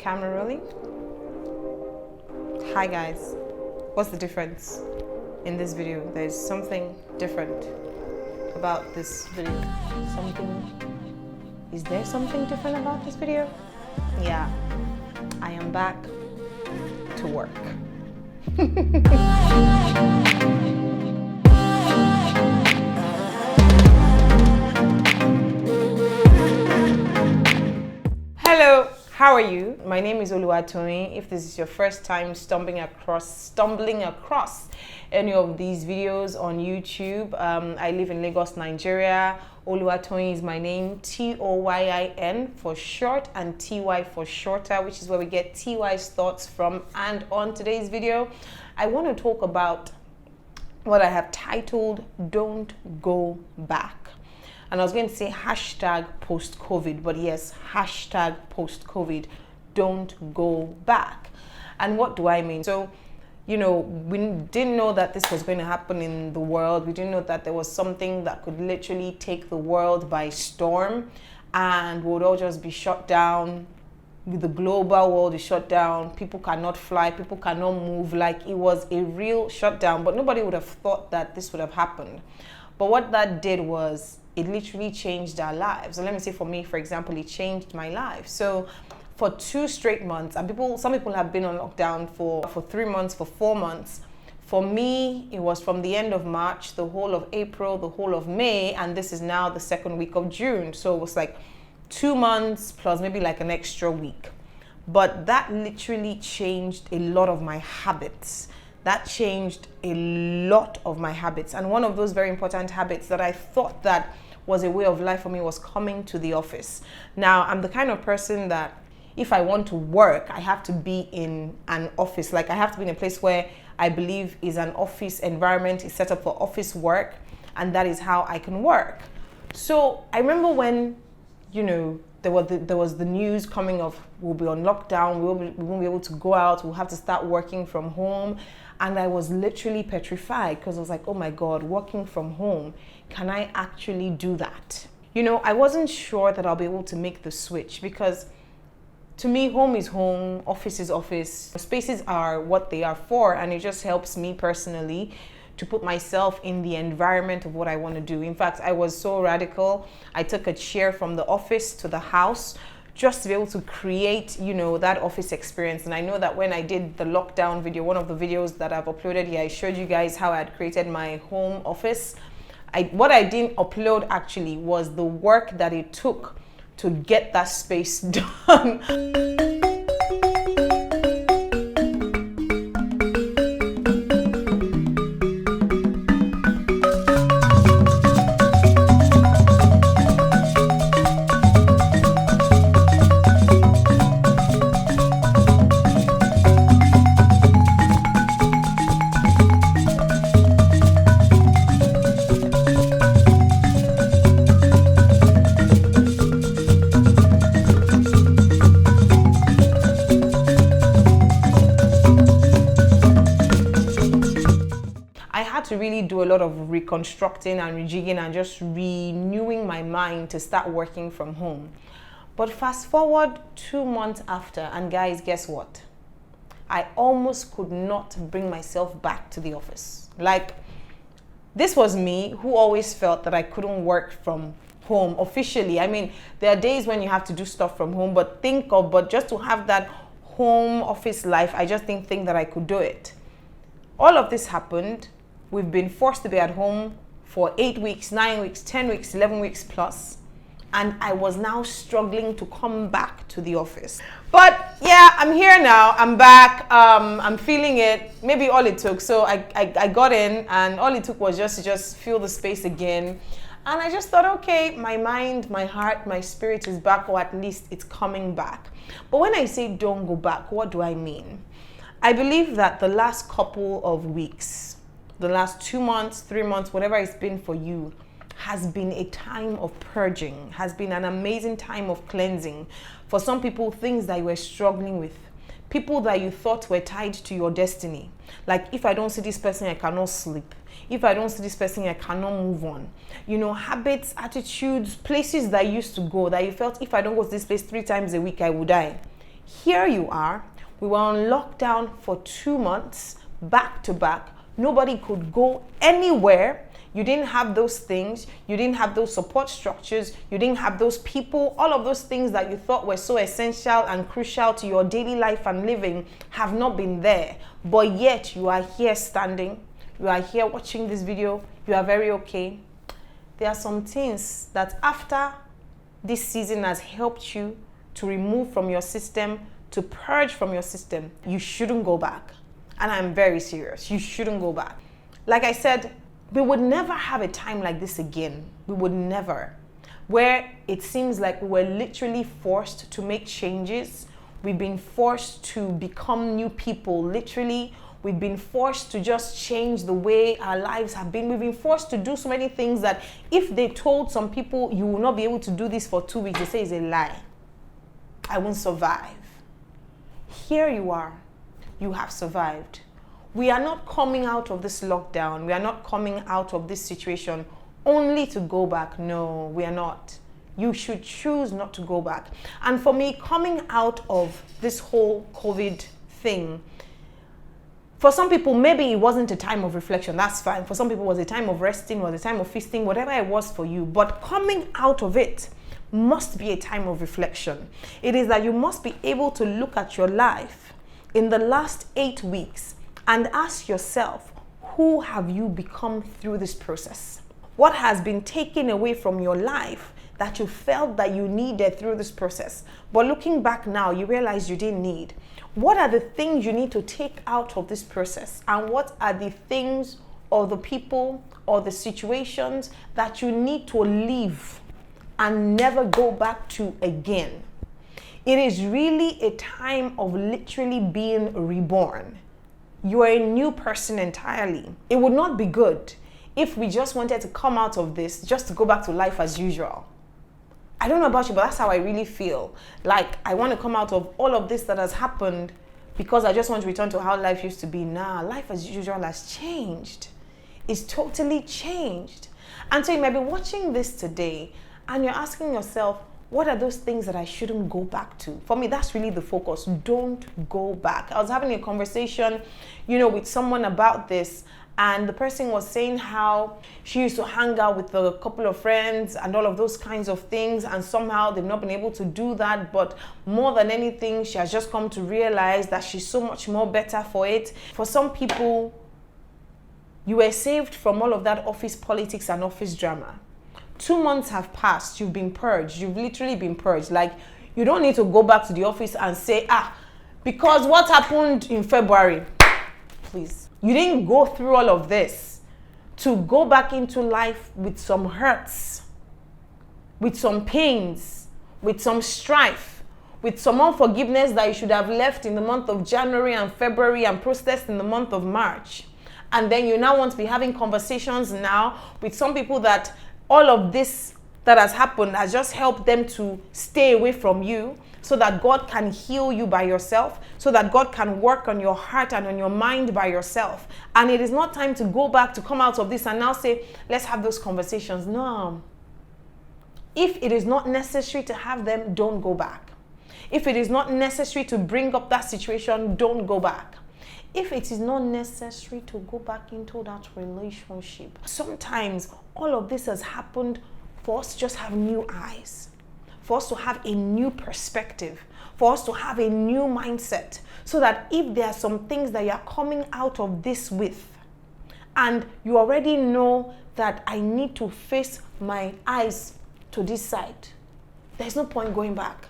Camera rolling? Hi guys, what's the difference in this video? There's something different about this video. Is there something different about this video? Yeah, I am back to work. Hello, how are you? My name is Oluwatoyin. If this is your first time stumbling across any of these videos on YouTube, I live in Lagos, Nigeria. Oluwatoyin is my name, Toyin for short and Ty for shorter, which is where we get Ty's thoughts from. And on today's video, I want to talk about what I have titled Don't Go Back. And I was going to say hashtag post-COVID, but yes, hashtag post-COVID, don't go back. And what do I mean? So, we didn't know that this was going to happen in the world. We didn't know that there was something that could literally take the world by storm and we would all just be shut down. The global world is shut down. People cannot fly. People cannot move. Like, it was a real shutdown, but nobody would have thought that this would have happened. But what that did was it literally changed our lives. So let me say for me, for example, it changed my life. So for 2 straight months, and some people have been on lockdown for 3 months, for 4 months. For me, it was from the end of March, the whole of April, the whole of May, and this is now the 2nd week of June. So it was like 2 months plus maybe like an extra week. But that literally changed a lot of my habits. That changed a lot of my habits. And one of those very important habits that I thought that was a way of life for me was coming to the office. Now, I'm the kind of person that if I want to work, I have to be in an office. Like, I have to be in a place where I believe is an office environment, is set up for office work, and that is how I can work. So I remember when, there was the news coming of we'll be on lockdown, we won't be able to go out, we'll have to start working from home. And I was literally petrified because I was like, oh my God, working from home, can I actually do that? I wasn't sure that I'll be able to make the switch because to me, home is home, office is office. Spaces are what they are for, and it just helps me personally to put myself in the environment of what I want to do. In fact, I was so radical. I took a chair from the office to the house just to be able to create, that office experience. And I know that when I did the lockdown video, one of the videos that I've uploaded here, I showed you guys how I had created my home office. What I didn't upload actually was the work that it took to get that space done. To really do a lot of reconstructing and rejigging and just renewing my mind to start working from home. But fast forward 2 months after, and guys, guess what? I almost could not bring myself back to the office. Like, this was me who always felt that I couldn't work from home officially. I mean, there are days when you have to do stuff from home, but just to have that home office life, I just didn't think that I could do it. All of this happened. We've been forced to be at home for 8 weeks, 9 weeks, 10 weeks, 11 weeks plus. And I was now struggling to come back to the office. But yeah, I'm here now. I'm back. I'm feeling it. Maybe all it took. So I got in and all it took was just to feel the space again. And I just thought, okay, my mind, my heart, my spirit is back, or at least it's coming back. But when I say don't go back, what do I mean? I believe that the last couple of weeks, the last 2 months, 3 months, whatever it's been for you, has been a time of purging, has been an amazing time of cleansing. For some people, things that you were struggling with, people that you thought were tied to your destiny. Like, if I don't see this person, I cannot sleep. If I don't see this person, I cannot move on. Habits, attitudes, places that you used to go, that you felt if I don't go to this place 3 times a week, I would die. Here you are. We were on lockdown for 2 months, back to back. Nobody could go anywhere. You didn't have those things. You didn't have those support structures. You didn't have those people. All of those things that you thought were so essential and crucial to your daily life and living have not been there. But yet you are here standing. You are here watching this video. You are very okay. There are some things that after this season has helped you to remove from your system, to purge from your system, you shouldn't go back. And I'm very serious. You shouldn't go back. Like I said, we would never have a time like this again. We would never. Where it seems like we were literally forced to make changes. We've been forced to become new people. Literally, we've been forced to just change the way our lives have been. We've been forced to do so many things that if they told some people you will not be able to do this for 2 weeks, they say it's a lie. I won't survive. Here you are. You have survived. We are not coming out of this lockdown. We are not coming out of this situation only to go back. No, we are not. You should choose not to go back. And for me, coming out of this whole COVID thing, for some people, maybe it wasn't a time of reflection. That's fine. For some people, it was a time of resting, was a time of feasting, whatever it was for you. But coming out of it must be a time of reflection. It is that you must be able to look at your life in the last 8 weeks and ask yourself, who have you become through this process? What has been taken away from your life that you felt that you needed through this process? But looking back now, you realize you didn't need. What are the things you need to take out of this process? And what are the things or the people or the situations that you need to leave and never go back to again? It is really a time of literally being reborn. You are a new person entirely. It would not be good if we just wanted to come out of this just to go back to life as usual. I don't know about you, but that's how I really feel. Like, I want to come out of all of this that has happened because I just want to return to how life used to be. Nah, life as usual has changed. It's totally changed. And so you might be watching this today and you're asking yourself, what are those things that I shouldn't go back to? For me, that's really the focus. Don't go back. I was having a conversation, with someone about this, and the person was saying how she used to hang out with a couple of friends and all of those kinds of things, and somehow they've not been able to do that. But more than anything, she has just come to realize that she's so much more better for it. For some people, you were saved from all of that office politics and office drama. 2 months have passed. You've been purged. You've literally been purged. Like, you don't need to go back to the office and say, because what happened in February, please. You didn't go through all of this to go back into life with some hurts, with some pains, with some strife, with some unforgiveness that you should have left in the month of January and February and processed in the month of March. And then you now want to be having conversations now with some people that all of this that has happened has just helped them to stay away from you so that God can heal you by yourself, so that God can work on your heart and on your mind by yourself. And it is not time to go back, to come out of this and now say, let's have those conversations. No. If it is not necessary to have them, don't go back. If it is not necessary to bring up that situation, don't go back. If it is not necessary to go back into that relationship, sometimes all of this has happened for us to just have new eyes, for us to have a new perspective, for us to have a new mindset, so that if there are some things that you are coming out of this with, and you already know that I need to face my eyes to this side, there's no point going back.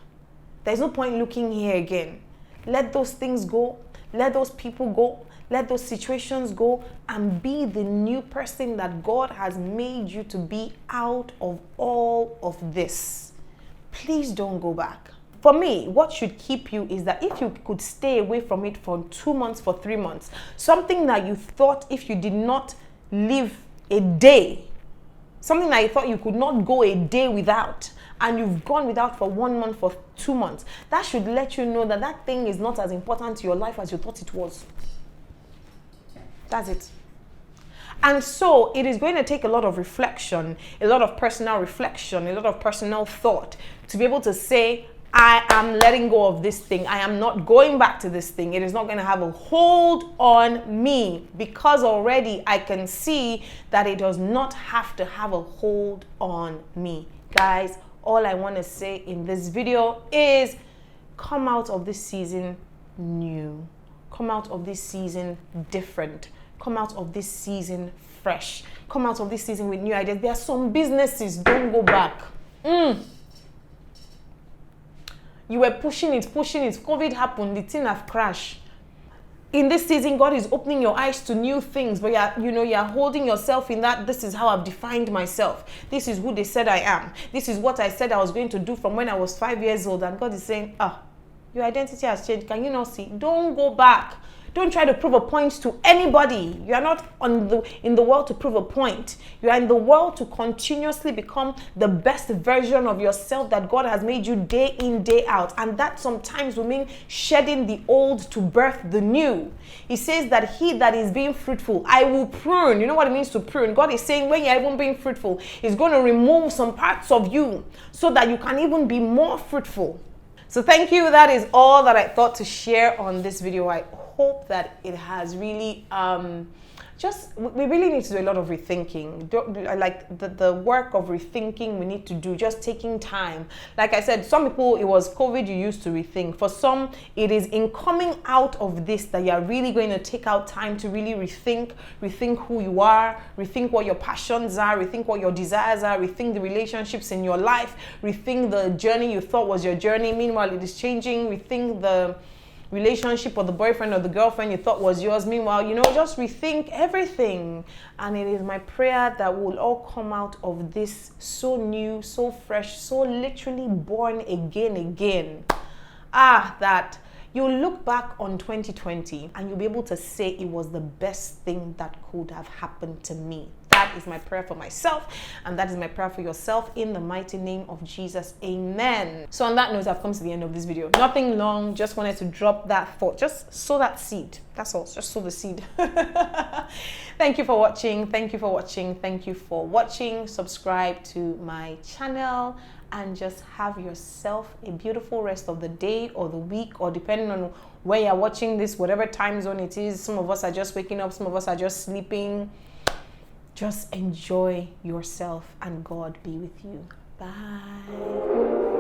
There's no point looking here again. Let those things go. Let those people go. Let those situations go, and be the new person that God has made you to be out of all of this. Please don't go back. For me, what should keep you is that if you could stay away from it for 2 months, for 3 months, something that you thought if you did not live a day, something that you thought you could not go a day without, and you've gone without for 1 month, for 2 months, that should let you know that that thing is not as important to your life as you thought it was. That's it. And so it is going to take a lot of reflection, a lot of personal reflection, a lot of personal thought to be able to say, I am letting go of this thing. I am not going back to this thing. It is not going to have a hold on me, because already I can see that it does not have to have a hold on me. Guys, all I want to say in this video is come out of this season new. Come out of this season different. Come out of this season fresh. Come out of this season with new ideas. There are some businesses, don't go back. You were pushing it. COVID happened, the thing have crashed. In this season, God is opening your eyes to new things, but you're holding yourself in that. This is how I've defined myself. This is who they said I am. This is what I said I was going to do from when I was 5 years old. And God is saying, your identity has changed. Can you not see? Don't go back. Don't try to prove a point to anybody. You are not in the world to prove a point. You are in the world to continuously become the best version of yourself that God has made you day in, day out. And that sometimes will mean shedding the old to birth the new. He says that he that is being fruitful, I will prune. You know what it means to prune? God is saying when you're even being fruitful, He's going to remove some parts of you so that you can even be more fruitful. So thank you. That is all that I thought to share on this video. I hope that it has really we really need to do a lot of rethinking. Like the work of rethinking we need to do, just taking time. Like I said, some people, it was COVID you used to rethink. For some, it is in coming out of this that you're really going to take out time to really rethink who you are, rethink what your passions are, rethink what your desires are, rethink the relationships in your life, rethink the journey you thought was your journey. Meanwhile, it is changing. Rethink the relationship or the boyfriend or the girlfriend you thought was yours. Meanwhile, just rethink everything. And it is my prayer that we'll all come out of this so new, so fresh, so literally born again. That you'll look back on 2020 and you'll be able to say it was the best thing that could have happened to me. That is my prayer for myself, and that is my prayer for yourself in the mighty name of Jesus. Amen. So on that note, I've come to the end of this video. Nothing long, just wanted to drop that thought. Just sow that seed. That's all. Just sow the seed. Thank you for watching. Thank you for watching. Thank you for watching. Subscribe to my channel and just have yourself a beautiful rest of the day or the week, or depending on where you're watching this, whatever time zone it is. Some of us are just waking up, some of us are just sleeping. Just enjoy yourself and God be with you. Bye.